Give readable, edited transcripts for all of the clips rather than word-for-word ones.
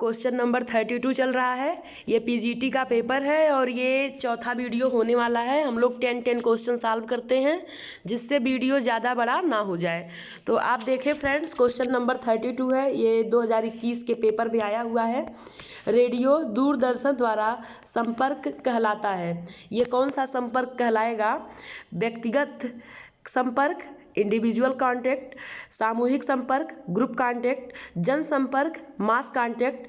Question number 32 चल रहा है। ये पीजीटी का पेपर है और ये चौथा वीडियो होने वाला है। हम लोग 10 क्वेश्चन सॉल्व करते हैं जिससे वीडियो ज़्यादा बड़ा ना हो जाए। तो आप देखें फ्रेंड्स, क्वेश्चन नंबर 32 है, ये 2021 के पेपर में आया हुआ है। रेडियो दूरदर्शन द्वारा संपर्क कहलाता है। ये कौन सा संपर्क कहलाएगा? व्यक्तिगत संपर्क, इंडिविजुअल कांटेक्ट, सामूहिक संपर्क, ग्रुप कांटेक्ट, जनसंपर्क, मास कांटेक्ट,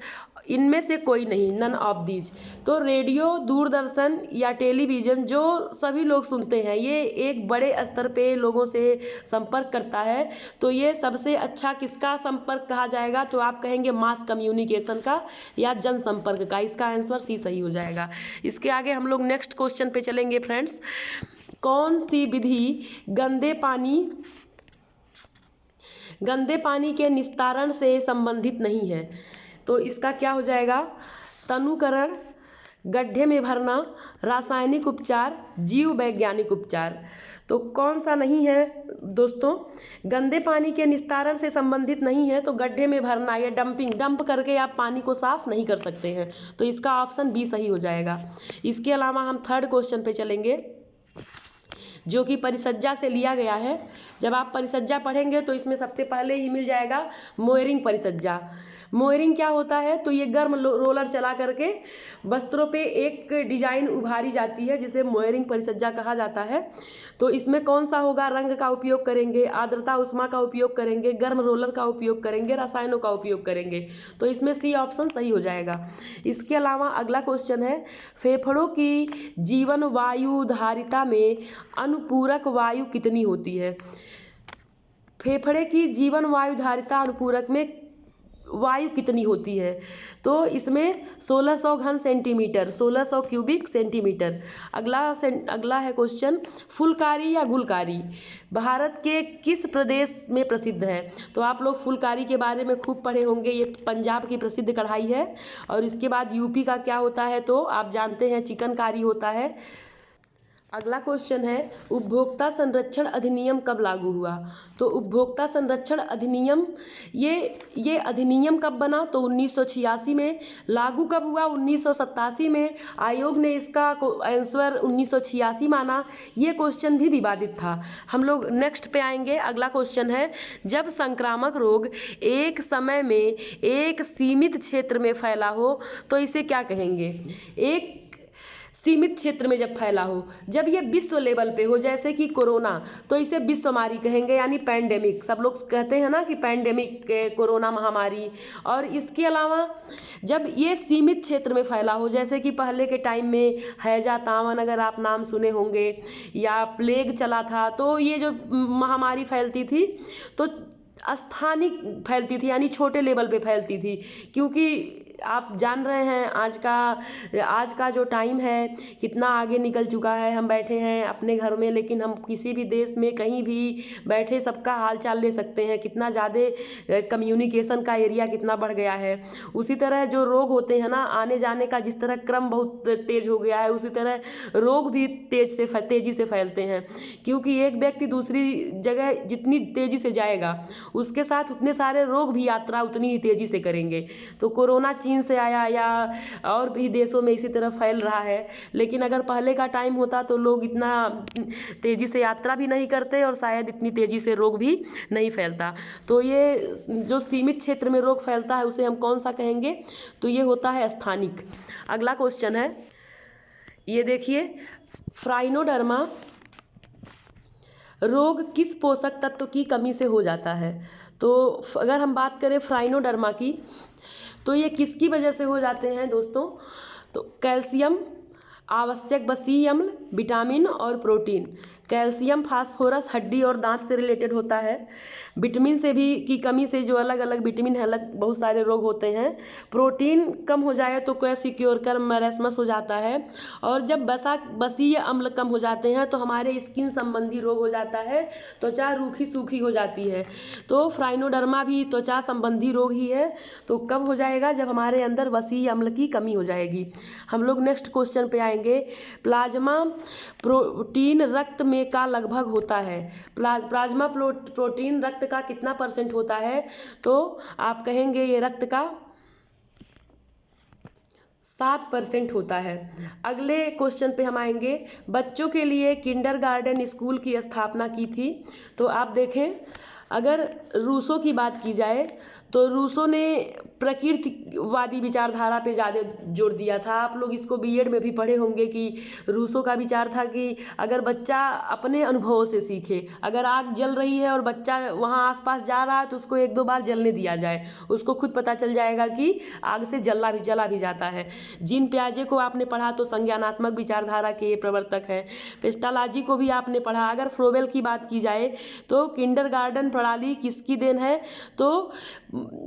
इनमें से कोई नहीं, नन ऑफ दीज। तो रेडियो, दूरदर्शन या टेलीविज़न जो सभी लोग सुनते हैं, ये एक बड़े स्तर पे लोगों से संपर्क करता है। तो ये सबसे अच्छा किसका संपर्क कहा जाएगा? तो आप कहेंगे मास कम्युनिकेशन का या जनसंपर्क का। इसका आंसर सी सही हो जाएगा। इसके आगे हम लोग नेक्स्ट क्वेश्चन पे चलेंगे फ्रेंड्स। कौन सी विधि गंदे पानी के निस्तारण से संबंधित नहीं है? तो इसका क्या हो जाएगा? तनुकरण, गड्ढे में भरना, रासायनिक उपचार, जीव वैज्ञानिक उपचार। तो कौन सा नहीं है दोस्तों? गंदे पानी के निस्तारण से संबंधित नहीं है तो गड्ढे में भरना या डंप करके आप पानी को साफ नहीं कर सकते हैं। तो इसका ऑप्शन बी सही हो जाएगा। इसके अलावा हम थर्ड क्वेश्चन पे चलेंगे जो कि परिसज्जा से लिया गया है। जब आप परिसज्जा पढ़ेंगे तो इसमें सबसे पहले ही मिल जाएगा मोयरिंग परिसज्जा। मोयरिंग क्या होता है? तो ये गर्म रोलर चला करके वस्त्रों पे एक डिजाइन उभारी जाती है जिसे मोयरिंग परिसज्जा कहा जाता है। तो इसमें कौन सा होगा? रंग का उपयोग करेंगे, आर्द्रता उष्मा का उपयोग करेंगे, गर्म रोलर का उपयोग करेंगे, रसायनों का उपयोग करेंगे। तो इसमें सी ऑप्शन सही हो जाएगा। इसके अलावा अगला क्वेश्चन है, फेफड़ों की जीवन वायु धारिता में अनुपूरक वायु कितनी होती है? फेफड़े की जीवन वायु धारिता अनुपूरक में वायु कितनी होती है? तो इसमें 1600 घन सेंटीमीटर, 1600 क्यूबिक सेंटीमीटर। अगला है क्वेश्चन, फुलकारी या गुलकारी भारत के किस प्रदेश में प्रसिद्ध है? तो आप लोग फुलकारी के बारे में खूब पढ़े होंगे। ये पंजाब की प्रसिद्ध कढ़ाई है। और इसके बाद यूपी का क्या होता है? तो आप जानते हैं चिकनकारी होता है। अगला क्वेश्चन है, उपभोक्ता संरक्षण अधिनियम कब लागू हुआ? तो उपभोक्ता संरक्षण अधिनियम ये अधिनियम कब बना? तो 1986 में। लागू कब हुआ? 1987 में। आयोग ने इसका आंसर 1986 माना। ये क्वेश्चन भी विवादित था। हम लोग नेक्स्ट पे आएंगे। अगला क्वेश्चन है, जब संक्रामक रोग एक समय में एक सीमित क्षेत्र में फैला हो तो इसे क्या कहेंगे? एक सीमित क्षेत्र में जब फैला हो, जब ये विश्व लेवल पे हो, जैसे कि कोरोना, तो इसे विश्वमारी कहेंगे यानी पैंडेमिक। सब लोग कहते हैं ना कि पैंडेमिक, कोरोना महामारी। और इसके अलावा जब ये सीमित क्षेत्र में फैला हो, जैसे कि पहले के टाइम में हैजा तावन अगर आप नाम सुने होंगे, या प्लेग चला था, तो ये जो महामारी फैलती थी तो स्थानिक फैलती थी यानी छोटे लेवल पे फैलती थी। क्योंकि आप जान रहे हैं आज का जो टाइम है कितना आगे निकल चुका है। हम बैठे हैं अपने घर में, लेकिन हम किसी भी देश में कहीं भी बैठे सबका हाल चाल ले सकते हैं। कितना ज़्यादा कम्युनिकेशन का एरिया कितना बढ़ गया है। उसी तरह जो रोग होते हैं ना, आने जाने का जिस तरह क्रम बहुत तेज हो गया है, उसी तरह रोग भी तेजी से फैलते हैं। क्योंकि एक व्यक्ति दूसरी जगह जितनी तेजी से जाएगा, उसके साथ उतने सारे रोग भी यात्रा उतनी ही तेजी से करेंगे। तो कोरोना चीन से आया या और भी देशों में इसी तरह फैल रहा है। लेकिन अगर पहले का टाइम होता तो लोग इतना तेजी से यात्रा भी नहीं करते और शायद इतनी तेजी से रोग भी नहीं फैलता। तो ये जो सीमित क्षेत्र में रोग फैलता है उसे हम कौन सा कहेंगे? तो ये होता है स्थानिक। अगला क्वेश्चन है, ये देखिए, फ्राइनोडर्मा रोग किस पोषक तत्व की कमी से हो जाता है? तो अगर हम बात करें फ्राइनोडर्मा की, तो ये किसकी वजह से हो जाते हैं दोस्तों? तो कैल्शियम, आवश्यक बसीय अम्ल, विटामिन और प्रोटीन। कैल्शियम, फास्फोरस हड्डी और दांत से रिलेटेड होता है। विटामिन से भी की कमी से जो अलग अलग विटामिन है, अलग बहुत सारे रोग होते हैं। प्रोटीन कम हो जाए तो क्वेसिक्योरकर मरेस्मस हो जाता है। और जब बसीय अम्ल कम हो जाते हैं तो हमारे स्किन संबंधी रोग हो जाता है, त्वचा रूखी सूखी हो जाती है। तो फ्राइनोडर्मा भी त्वचा संबंधी रोग ही है। तो कब हो जाएगा? जब हमारे अंदर बसीय अम्ल की कमी हो जाएगी। हम लोग नेक्स्ट क्वेश्चन पे आएंगे। प्लाज्मा प्रोटीन रक्त में का लगभग होता है। प्लाज्मा प्रोटीन रक्त का कितना % होता है? तो आप कहेंगे ये रक्त का 7% होता है। अगले क्वेश्चन पे हम आएंगे, बच्चों के लिए किंडरगार्टन स्कूल की स्थापना की थी। तो आप देखें, अगर रूसो की बात की जाए तो रूसो ने प्रकृतिवादी विचारधारा पे ज़्यादा जोर दिया था। आप लोग इसको बीएड में भी पढ़े होंगे कि रूसो का विचार था कि अगर बच्चा अपने अनुभवों से सीखे, अगर आग जल रही है और बच्चा वहाँ आसपास जा रहा है तो उसको 1-2 बार जलने दिया जाए, उसको खुद पता चल जाएगा कि आग से जला भी जाता है। जीन पियाजे को आपने पढ़ा तो संज्ञानात्मक विचारधारा के प्रवर्तक हैं। पेस्टालॉजी को भी आपने पढ़ा। अगर फ्रोवेल की बात की जाए तो किंडरगार्टन प्रणाली किसकी देन है, तो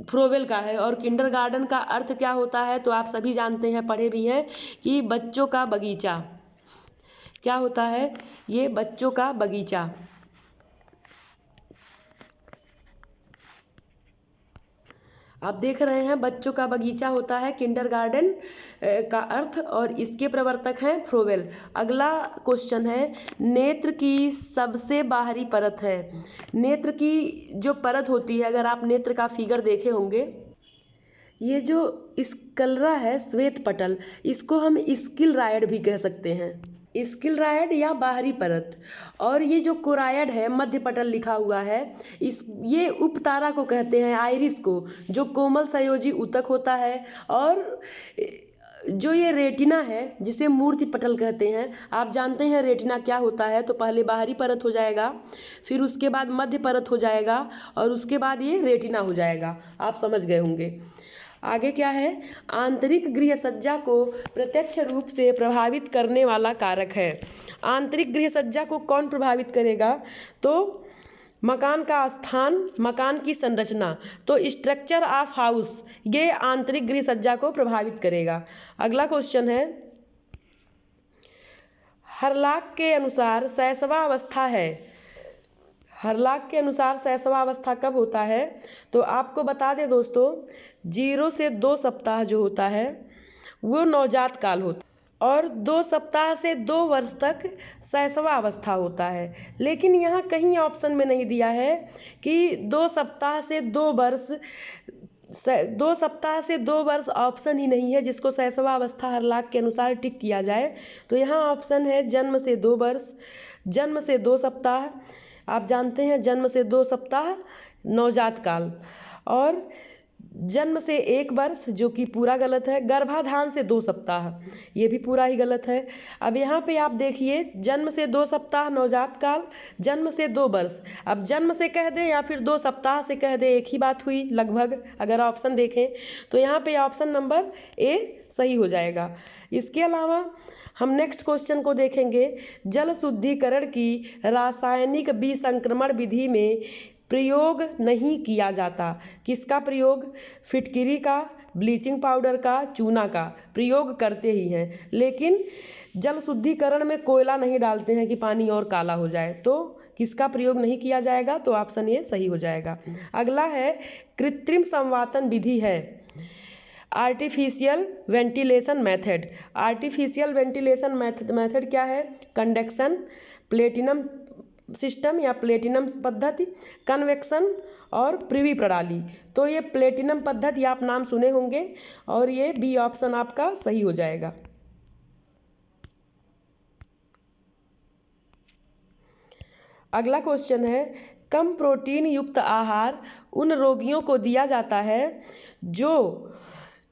फ्रोवेल का है। और किंडरगार्टन का अर्थ क्या होता है, तो आप सभी जानते हैं, पढ़े भी हैं कि बच्चों का बगीचा। क्या होता है ये, बच्चों का बगीचा। आप देख रहे हैं, बच्चों का बगीचा होता है किंडरगार्टन का अर्थ, और इसके प्रवर्तक हैं फ्रोवेल। अगला क्वेश्चन है, नेत्र की सबसे बाहरी परत है। नेत्र की जो परत होती है, अगर आप नेत्र का फिगर देखे होंगे, ये जो स्क्लेरा है, श्वेत पटल, इसको हम स्क्लेराइड भी कह सकते हैं, स्क्लेराइड या बाहरी परत। और ये जो कोरायड है, मध्य पटल लिखा हुआ है, ये उपतारा को कहते हैं, आइरिस को, जो कोमल संयोजी ऊतक होता है। और जो ये रेटिना है, जिसे मूर्ति पटल कहते हैं, आप जानते हैं रेटिना क्या होता है। तो पहले बाहरी परत हो जाएगा, फिर उसके बाद मध्य परत हो जाएगा, और उसके बाद ये रेटिना हो जाएगा। आप समझ गए होंगे। आगे क्या है, आंतरिक गृहसज्जा को प्रत्यक्ष रूप से प्रभावित करने वाला कारक है। आंतरिक गृहसज्जा को कौन प्रभावित करेगा, तो मकान का स्थान, मकान की संरचना, तो स्ट्रक्चर ऑफ हाउस, ये आंतरिक गृहसज्जा को प्रभावित करेगा। अगला क्वेश्चन है, हर्लॉक के अनुसार शैशवावस्था है। हर्लॉक के अनुसार शैशवावस्था कब होता है, तो आपको बता दें दोस्तों, 0 से 2 सप्ताह जो होता है वो नवजात काल होता है, और 2 सप्ताह से 2 वर्ष तक शैशवावस्था होता है। लेकिन यहाँ कहीं ऑप्शन में नहीं दिया है कि 2 सप्ताह से 2 वर्ष, 2 सप्ताह से 2 वर्ष ऑप्शन ही नहीं है जिसको शैशवावस्था हर्लॉक के अनुसार टिक किया जाए। तो यहाँ ऑप्शन है जन्म से 2 वर्ष, जन्म से 2 सप्ताह, आप जानते हैं जन्म से 2 सप्ताह नवजात काल, और जन्म से 1 वर्ष, जो कि पूरा गलत है। गर्भाधान से 2 सप्ताह, ये भी पूरा ही गलत है। अब यहाँ पे आप देखिए, जन्म से 2 सप्ताह नवजात काल, जन्म से 2 वर्ष। अब जन्म से कह दे या फिर 2 सप्ताह से कह दे, एक ही बात हुई लगभग। अगर ऑप्शन देखें तो यहाँ पे ऑप्शन नंबर ए सही हो जाएगा। इसके अलावा हम नेक्स्ट क्वेश्चन को देखेंगे, जल शुद्धिकरण की रासायनिक विसंक्रमण विधि में प्रयोग नहीं किया जाता। किसका प्रयोग, फिटकिरी का, ब्लीचिंग पाउडर का, चूना का प्रयोग करते ही हैं, लेकिन जल शुद्धिकरण में कोयला नहीं डालते हैं कि पानी और काला हो जाए। तो किसका प्रयोग नहीं किया जाएगा, तो ऑप्शन ए सही हो जाएगा। अगला है, कृत्रिम संवातन विधि है, artificial ventilation method. Artificial ventilation method क्या है, कंडक्शन, प्लेटिनम सिस्टम या प्लेटिनम पद्धति, कन्वेक्शन और प्रिवी प्रणाली। तो ये प्लेटिनम पद्धति आप नाम सुने होंगे, और ये बी ऑप्शन आपका सही हो जाएगा। अगला क्वेश्चन है, कम प्रोटीन युक्त आहार उन रोगियों को दिया जाता है जो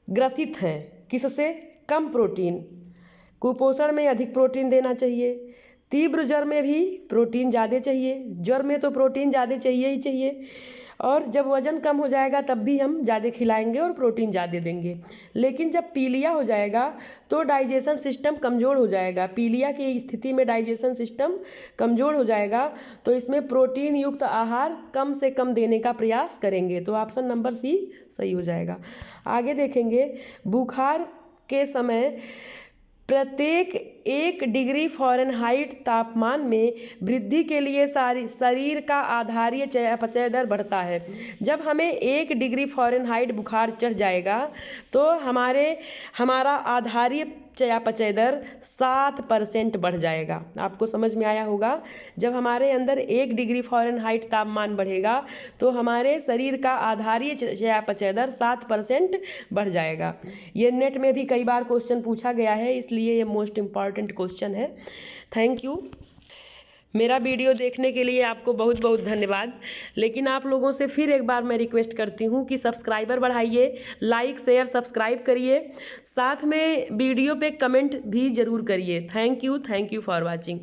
ग्रसित हैं किससे, कम प्रोटीन। कुपोषण में अधिक प्रोटीन देना चाहिए, तीव्र ज्वर में भी प्रोटीन ज़्यादा चाहिए, ज्वर में तो प्रोटीन ज़्यादा चाहिए ही चाहिए, और जब वजन कम हो जाएगा तब भी हम ज़्यादा खिलाएंगे और प्रोटीन ज़्यादा देंगे। लेकिन जब पीलिया हो जाएगा तो डाइजेशन सिस्टम कमज़ोर हो जाएगा, पीलिया की स्थिति में डाइजेशन सिस्टम कमज़ोर हो जाएगा, तो इसमें प्रोटीन युक्त आहार कम से कम देने का प्रयास करेंगे। तो ऑप्शन नंबर सी सही हो जाएगा। आगे देखेंगे, बुखार के समय प्रत्येक 1 डिग्री फ़ारेनहाइट तापमान में वृद्धि के लिए शरीर का आधारीय चयापचय दर बढ़ता है। जब हमें 1 डिग्री फ़ारेनहाइट बुखार चढ़ जाएगा तो हमारा आधारीय चयापचय दर 7% बढ़ जाएगा। आपको समझ में आया होगा, जब हमारे अंदर 1 डिग्री फ़ारेनहाइट तापमान बढ़ेगा तो हमारे शरीर का आधारीय चयापचय दर 7% बढ़ जाएगा। ये नेट में भी कई बार क्वेश्चन पूछा गया है, इसलिए ये मोस्ट इम्पॉर्टेंट क्वेश्चन है। Thank you. मेरा वीडियो देखने के लिए आपको बहुत बहुत धन्यवाद। लेकिन आप लोगों से फिर एक बार मैं रिक्वेस्ट करती हूँ कि सब्सक्राइबर बढ़ाइए, लाइक शेयर सब्सक्राइब करिए, साथ में वीडियो पे कमेंट भी ज़रूर करिए। Thank you for watching.